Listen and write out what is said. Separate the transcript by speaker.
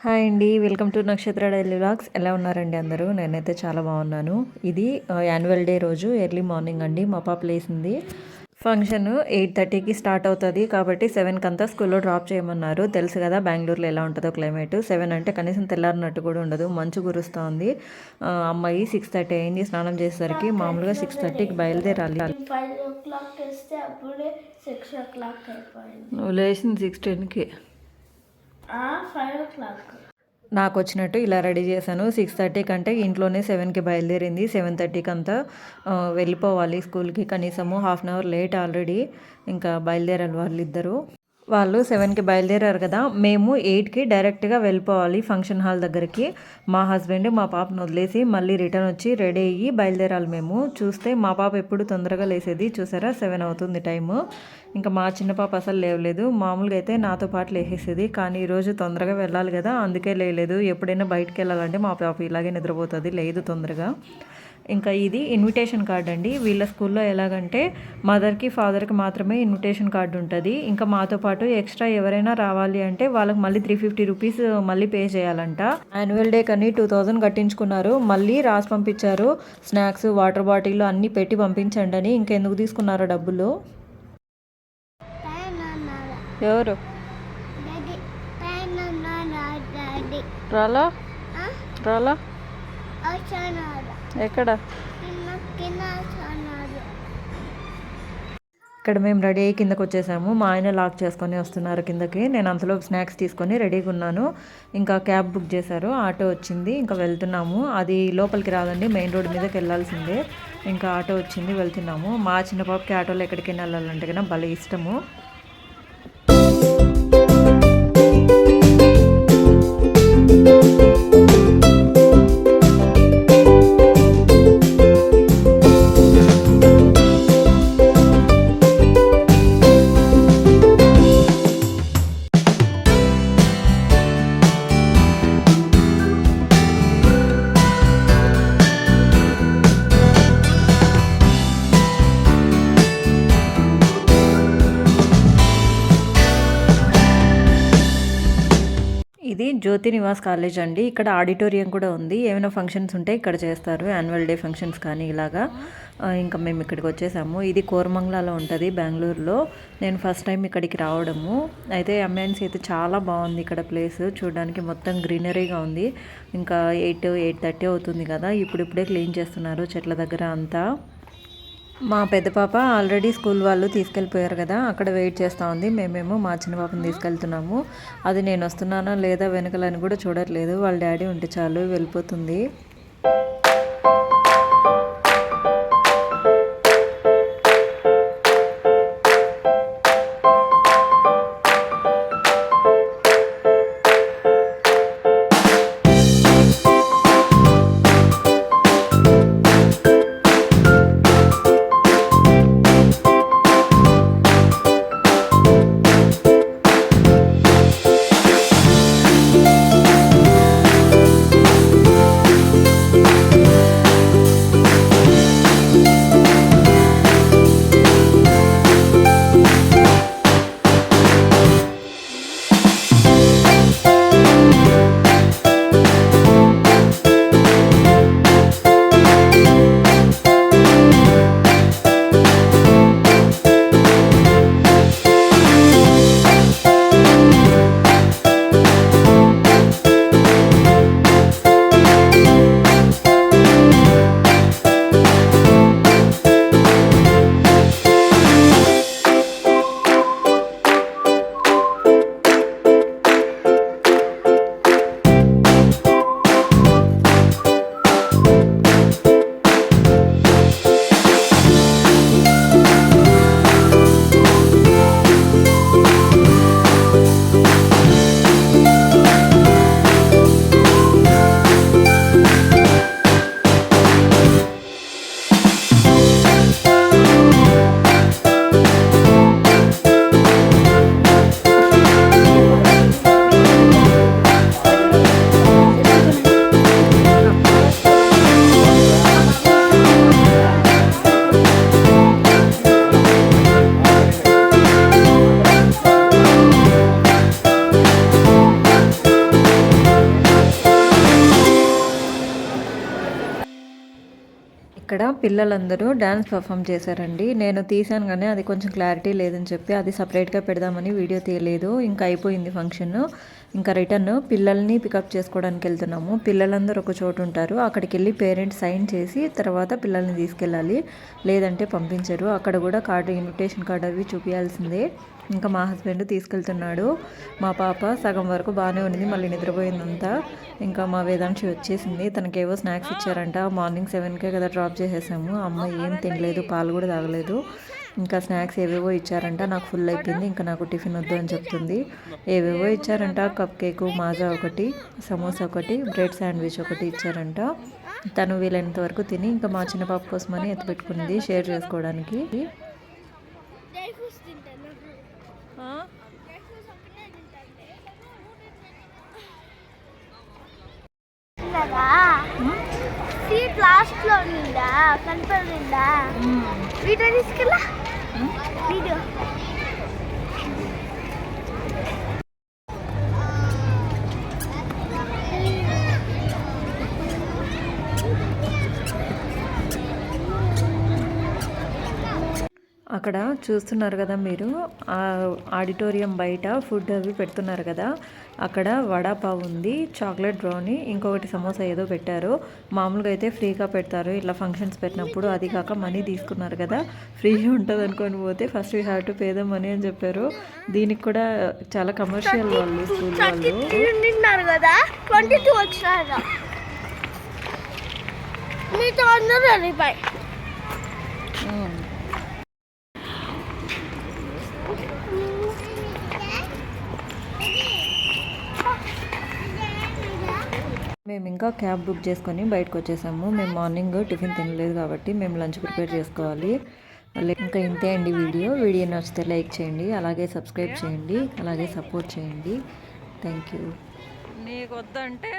Speaker 1: Hi అండి. Welcome to నక్షత్ర daily vlogs. ఎలా ఉన్నారండి అందరూ? నేనైతే చాలా బాగున్నాను. ఇది యాన్యువల్ డే రోజు ఎర్లీ మార్నింగ్ అండి. మా పాప లేసింది. ఫంక్షన్ 8:30కి స్టార్ట్ అవుతుంది కాబట్టి 7కి అంతా స్కూల్లో డ్రాప్ చేయమన్నారు. తెలుసు కదా బెంగళూరులో ఎలా ఉంటుందో క్లైమేట్. 7 అంటే కనీసం తెల్లారినట్టు కూడా ఉండదు, మంచు కురుస్తుంది. అమ్మాయి 6:30 అయింది స్నానం చేసేసరికి. మామూలుగా 6:30కి బయలుదేరాలి. నువ్వు లేచింది 6:10కి. నాకు వచ్చినట్టు ఇలా రెడీ చేశాను. 6:30 కంటే ఇంట్లోనే 7కి బయలుదేరింది. 7:30కి అంతా వెళ్ళిపోవాలి స్కూల్కి. కనీసము half an hour late already. ఇంకా బయలుదేరాలి వాళ్ళిద్దరూ. వాళ్ళు 7కి బయలుదేరారు కదా, మేము 8కి డైరెక్ట్గా వెళ్ళిపోవాలి ఫంక్షన్ హాల్ దగ్గరికి. మా హస్బెండ్ మా పాపను వదిలేసి మళ్ళీ రిటర్న్ వచ్చి రెడీ అయ్యి బయలుదేరాలి మేము. చూస్తే మా పాప ఎప్పుడు తొందరగా లేసేది, చూసారా 7 అవుతుంది టైము. ఇంకా మా చిన్న పాప అసలు లేవలేదు. మామూలుగా అయితే నాతో పాటు లేసేది, కానీ ఈరోజు తొందరగా వెళ్ళాలి కదా అందుకే లేలేదు. ఎప్పుడైనా బయటకు వెళ్ళాలంటే మా పాప ఇలాగే నిద్రపోతుంది, లేదు తొందరగా. ఇంకా ఇది ఇన్విటేషన్ కార్డ్ అండి. వీళ్ళ స్కూల్లో ఎలాగంటే మదర్కి ఫాదర్కి మాత్రమే ఇన్విటేషన్ కార్డు ఉంటుంది. ఇంకా మాతో పాటు ఎక్స్ట్రా ఎవరైనా రావాలి అంటే వాళ్ళకి మళ్ళీ 350 రూపీస్ మళ్ళీ పే చేయాలంట. యాన్యువల్ డే కని 2000 కట్టించుకున్నారు. మళ్ళీ రాసి పంపించారు, స్నాక్స్ వాటర్ బాటిల్ అన్నీ పెట్టి పంపించండి అని. ఇంకెందుకు తీసుకున్నారో డబ్బులు. ఎవరు రాలా రాలా? ఎక్కడ? ఇక్కడ మేము రెడీ అయ్యి కిందకు వచ్చేసాము. మా ఆయన లాక్ చేసుకొని వస్తున్నారు కిందకి. నేను అంతలో స్నాక్స్ తీసుకొని రెడీగా ఉన్నాను. ఇంకా క్యాబ్ బుక్ చేశారు, ఆటో వచ్చింది. ఇంకా వెళ్తున్నాము. అది లోపలికి రాదండి, మెయిన్ రోడ్ మీదకి వెళ్ళాల్సిందే. ఇంకా ఆటో వచ్చింది, వెళ్తున్నాము. మా చిన్న పాపకి ఆటోలో ఎక్కడికైనా వెళ్ళాలంటే కన్నా భలే ఇష్టము. ఇది జ్యోతి నివాస్ కాలేజ్ అండి. ఇక్కడ ఆడిటోరియం కూడా ఉంది. ఏమైనా ఫంక్షన్స్ ఉంటే ఇక్కడ చేస్తారు, యాన్యువల్ డే ఫంక్షన్స్ కానీ ఇలాగా. ఇంకా మేము ఇక్కడికి వచ్చేసాము. ఇది కోరమంగళలో ఉంటుంది బెంగళూరులో. నేను ఫస్ట్ టైం ఇక్కడికి రావడము. అయితే అంబియన్స్ అయితే చాలా బాగుంది ఇక్కడ ప్లేస్ చూడడానికి. మొత్తం గ్రీనరీగా ఉంది. ఇంకా 8:30 అవుతుంది కదా, ఇప్పుడిప్పుడే క్లీన్ చేస్తున్నారు చెట్ల దగ్గర అంతా. మా పెద్ద పాప ఆల్రెడీ స్కూల్ వాళ్ళు తీసుకెళ్ళిపోయారు కదా, అక్కడ వెయిట్ చేస్తూ ఉంది. మేమేమో మా చిన్న పాపని తీసుకెళ్తున్నాము. అది నేను వస్తున్నానా లేదా వెనకలని కూడా చూడట్లేదు. వాళ్ళ డాడీ ఉంటే చాలు వెళ్ళిపోతుంది. ఇక్కడ పిల్లలందరూ డ్యాన్స్ పర్ఫామ్ చేశారండి. నేను తీసాను కానీ అది కొంచెం క్లారిటీ లేదని చెప్పి అది సపరేట్గా పెడదామని వీడియో తీయలేదు. ఇంకా అయిపోయింది ఫంక్షన్. ఇంకా రిటర్న్ పిల్లల్ని పికప్ చేసుకోవడానికి వెళ్తున్నాము. పిల్లలందరూ ఒక చోటు ఉంటారు, అక్కడికి వెళ్ళి పేరెంట్స్ సైన్ చేసి తర్వాత పిల్లల్ని తీసుకెళ్ళాలి, లేదంటే పంపించరు. అక్కడ కూడా కార్డు, ఇన్విటేషన్ కార్డు అవి చూపించాల్సిందే. ఇంకా మా హస్బెండ్ తీసుకెళ్తున్నాడు. మా పాప సగం వరకు బాగానే ఉంది, మళ్ళీ నిద్రపోయిందంతా. ఇంకా మా వేదాంశి వచ్చేసింది, తనకేవో స్నాక్స్ ఇచ్చారంట. మార్నింగ్ 7కే కదా డ్రాప్ చేసేసాము. అమ్మాయి ఏం తినలేదు, పాలు కూడా తాగలేదు. ఇంకా స్నాక్స్ ఏవేవో ఇచ్చారంట. నాకు ఫుల్ అయిపోయింది, ఇంకా నాకు టిఫిన్ వద్దు అని చెప్తుంది. ఏవేవో ఇచ్చారంట, కప్ కేకు, మాజా ఒకటి, సమోసా ఒకటి, బ్రెడ్ శాండ్విచ్ ఒకటి ఇచ్చారంట. తను వీలైనంత వరకు తిని ఇంకా మా చిన్న పాప కోసమని ఎత్తిపెట్టుకుంది షేర్ చేసుకోవడానికి.
Speaker 2: సీట్ లాస్ట్ లో ఉందా కనపడిందా? వీడియో తీసుకెళ్ళా, వీడియో
Speaker 1: అక్కడ చూస్తున్నారు కదా మీరు, ఆ ఆడిటోరియం బయట ఫుడ్ అవి పెడుతున్నారు కదా, అక్కడ వడాపావ్ ఉంది, చాక్లెట్ బ్రౌనీ, ఇంకొకటి సమోసా ఏదో పెట్టారు. మామూలుగా అయితే ఫ్రీగా పెడతారు ఇట్లా ఫంక్షన్స్ పెట్టినప్పుడు. అది కాక మనీ తీసుకున్నారు కదా, ఫ్రీ ఉంటుంది అనుకొని పోతే first we have to pay the money అని చెప్పారు. దీనికి కూడా చాలా కమర్షియల్ వాళ్ళు, స్కూల్ వాళ్ళు
Speaker 2: కదా. 22 వచ్చారు, మీతో అందరూ వెళ్ళిపోయి. మేము ఇంకా క్యాబ్ బుక్ చేసుకొని బయటకు వచ్చేసాము. మేము మార్నింగ్ టిఫిన్ తినలేదు కాబట్టి మేము లంచ్ ప్రిపేర్ చేసుకోవాలి. ఇంకా ఇంతే అండి వీడియో నచ్చితే లైక్ చేయండి, అలాగే సబ్స్క్రైబ్ చేయండి, అలాగే సపోర్ట్ చేయండి. Thank you. నీకు వద్దంటే